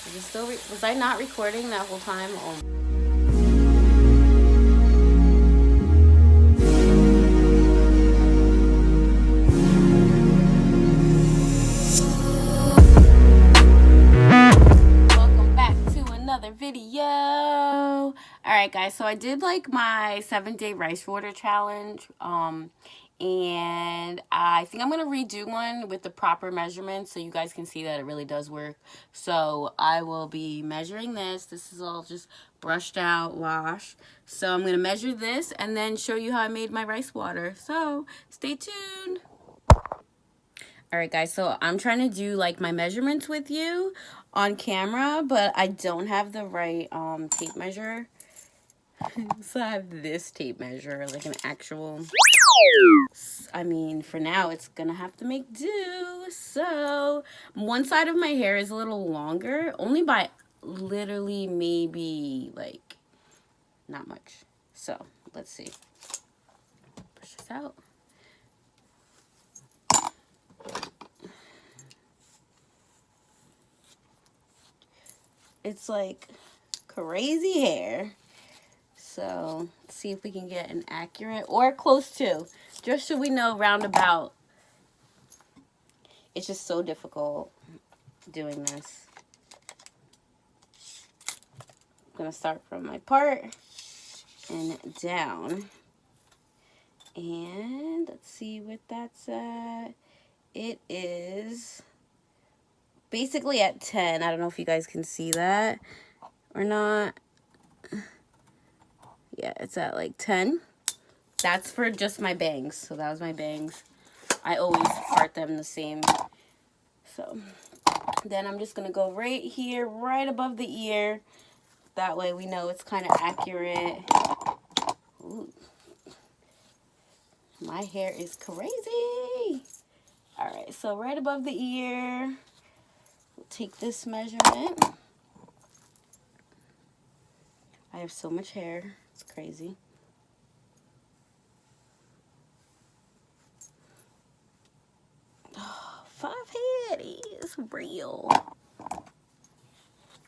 Is it still was I not recording that whole time? Oh. Welcome back to another video. All right, guys. So I did like my 7-day rice water challenge. And I think I'm gonna redo one with the proper measurements so you guys can see that it really does work. So I will be measuring this. This is all just brushed out wash. So I'm gonna measure this and then show you how I made my rice water. So stay tuned. All right, guys, so I'm trying to do like my measurements with you on camera, but I don't have the right tape measure. So I have this tape measure, like an actual, I mean, for now it's gonna have to make do. So one side of my hair is a little longer, only by literally maybe like not much. So let's see. Push this out. It's like crazy hair. So let's see if we can get an accurate or close to, just so we know roundabout. It's just so difficult doing this. I'm gonna start from my part and down. And let's see what that's at. It is basically at 10. I don't know if you guys can see that or not. Yeah, it's at like 10. That's for just my bangs. So that was my bangs. I always part them the same. So then I'm just going to go right here, right above the ear. That way we know it's kind of accurate. Ooh. My hair is crazy. All right, so right above the ear. We'll take this measurement. I have so much hair. It's crazy. Oh, 5 head is real.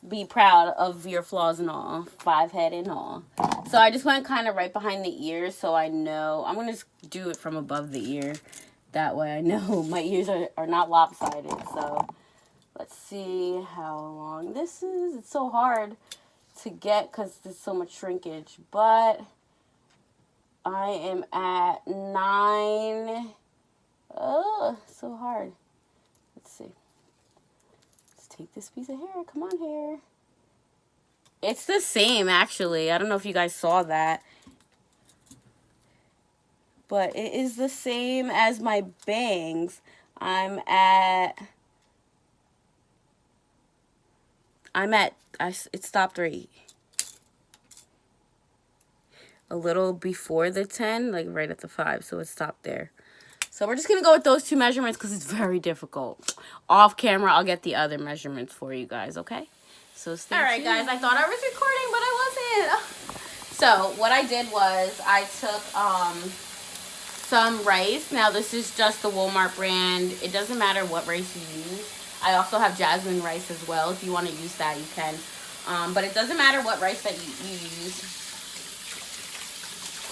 Be proud of your flaws and all. 5 head and all. So I just went kind of right behind the ear so I know. I'm going to do it from above the ear. That way I know my ears are not lopsided. So let's see how long this is. It's so hard to get because there's so much shrinkage. But I am at 9. Oh, so hard. Let's see. Let's take this piece of hair. Come on, hair. It's the same, actually. I don't know if you guys saw that. But it is the same as my bangs. It stopped right a little before the 10, like right at the 5, so it stopped there. So we're just going to go with those 2 measurements because it's very difficult. Off camera, I'll get the other measurements for you guys, okay? So stay tuned. All right, guys, I thought I was recording, but I wasn't. So what I did was I took some rice. Now, this is just the Walmart brand. It doesn't matter what rice you use. I also have jasmine rice as well. If you want to use that, you can. But it doesn't matter what rice that you use.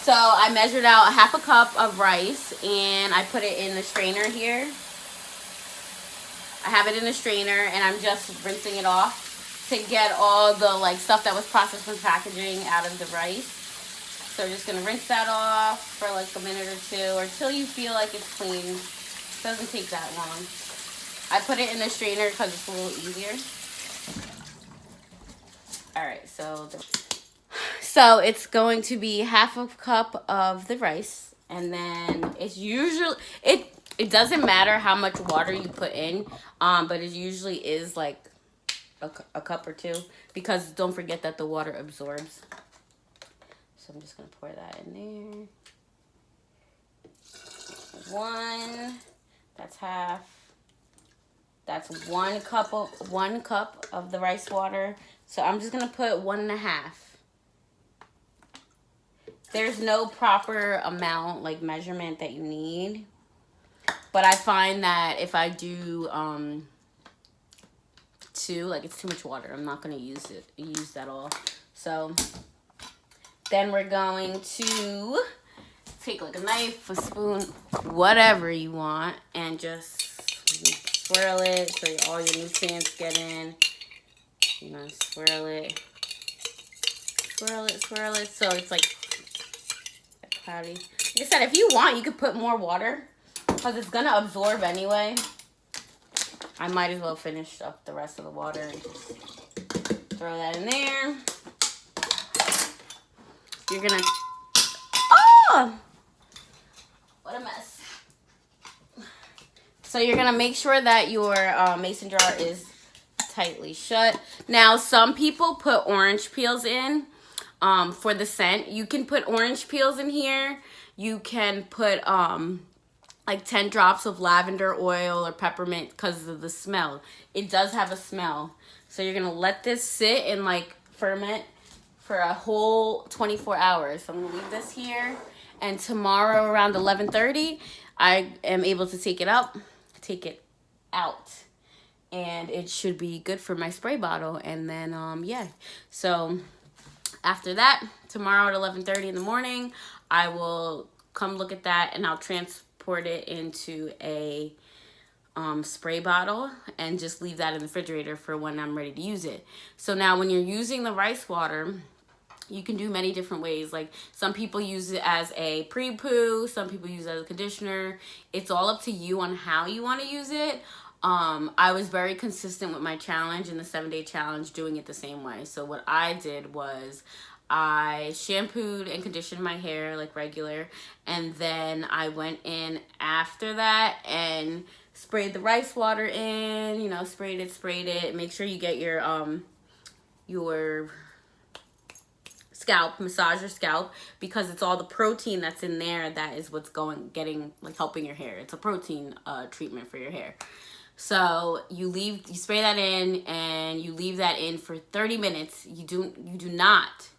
So I measured out 1/2 cup of rice and I put it in the strainer here. I have it in the strainer and I'm just rinsing it off to get all the like stuff that was processed from packaging out of the rice. So we're just going to rinse that off for like a minute or 2 or till you feel like it's clean. It doesn't take that long. I put it in the strainer because it's a little easier. Alright, so it's going to be 1/2 cup of the rice, and then it's usually it doesn't matter how much water you put in, but it usually is like a cup or 2 because don't forget that the water absorbs. So I'm just gonna pour that in there. 1, that's 1/2. That's 1 cup of the rice water. So I'm just gonna put 1 1/2. There's no proper amount, like measurement that you need. But I find that if I do 2. Like, it's too much water. I'm not going to use that all. So then we're going to take like a knife, a spoon, whatever you want, and just swirl it so all your nutrients get in. You know, swirl it, so it's like cloudy. Like I said, if you want, you could put more water because it's gonna absorb anyway. I might as well finish up the rest of the water and just throw that in there. You're gonna, oh, what a mess. So you're gonna make sure that your mason jar is tightly shut. Now, some people put orange peels in for the scent. You can put orange peels in here. You can put like 10 drops of lavender oil or peppermint because of the smell. It does have a smell. So you're gonna let this sit and like ferment for a whole 24 hours. So I'm gonna leave this here, and tomorrow around 11:30 I am able to take it out, and it should be good for my spray bottle. And then yeah, so after that, tomorrow at 11:30 in the morning, I will come look at that, and I'll transport it into a spray bottle and just leave that in the refrigerator for when I'm ready to use it. So now when you're using the rice water, you can do many different ways. Like, some people use it as a pre-poo, some people use it as a conditioner. It's all up to you on how you want to use it. I was very consistent with my challenge in the 7-day challenge, doing it the same way. So what I did was I shampooed and conditioned my hair like regular, and then I went in after that and sprayed the rice water in, you know, sprayed it. Make sure you get your scalp, massage your scalp, because it's all the protein that's in there that is what's helping your hair. It's a protein treatment for your hair. So you spray that in, and you leave that in for 30 minutes. You do not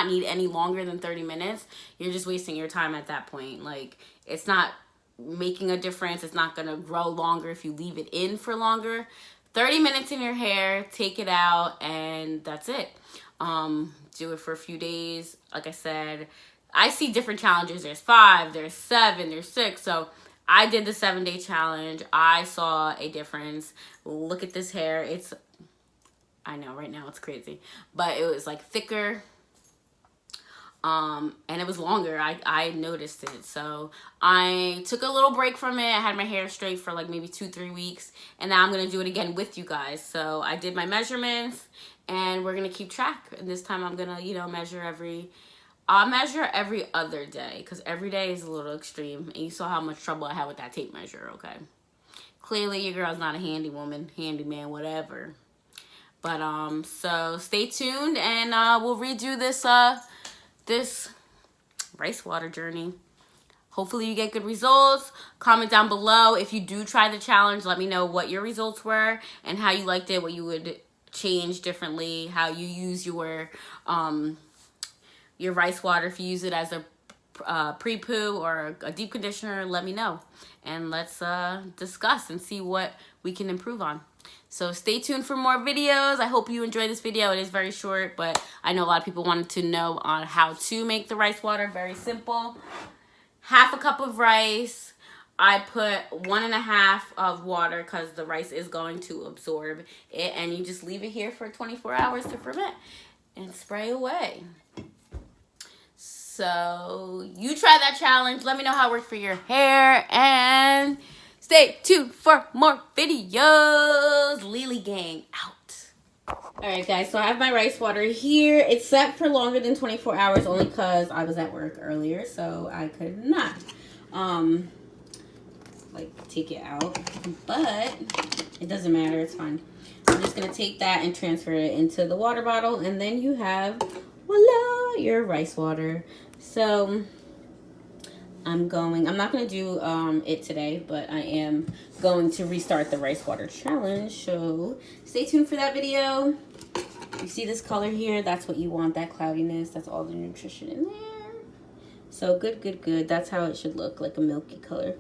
need any longer than 30 minutes. You're just wasting your time at that point. Like, it's not making a difference. It's not gonna grow longer if you leave it in for longer. 30 minutes in your hair, take it out, and that's it. Do it for a few days. Like I said, I see different challenges. There's 5, there's 7, there's 6. So I did the 7-day challenge. I saw a difference. Look at this hair. I know right now it's crazy, but it was like thicker. And it was longer. I noticed it. So I took a little break from it. I had my hair straight for like maybe 2-3 weeks, and now I'm going to do it again with you guys. So I did my measurements, and we're going to keep track. And this time I'm going to, you know, I'll measure every other day, because every day is a little extreme. And you saw how much trouble I had with that tape measure, okay? Clearly your girl's not a handyman, whatever. But so stay tuned, and we'll redo this rice water journey. Hopefully you get good results. Comment down below if you do try the challenge. Let me know what your results were and how you liked it, what you would change differently, how you use your rice water. If you use it as a pre-poo or a deep conditioner, let me know, and let's discuss and see what we can improve on. So stay tuned for more videos. I hope you enjoyed this video. It is very short, but I know a lot of people wanted to know on how to make the rice water. Very simple. 1/2 cup of rice. I put 1.5 of water because the rice is going to absorb it, and you just leave it here for 24 hours to ferment and spray away. So you try that challenge. Let me know how it worked for your hair, and stay tuned for more videos. Lily Gang out. Alright guys, so I have my rice water here. It's set for longer than 24 hours only because I was at work earlier, so I could not like take it out, but it doesn't matter, it's fine. I'm just gonna take that and transfer it into the water bottle, and then you have, voila, your rice water. So I'm not going to do it today, but I am going to restart the rice water challenge. So stay tuned for that video. You see this color here? That's what you want, that cloudiness. That's all the nutrition in there. So good. That's how it should look, like a milky color.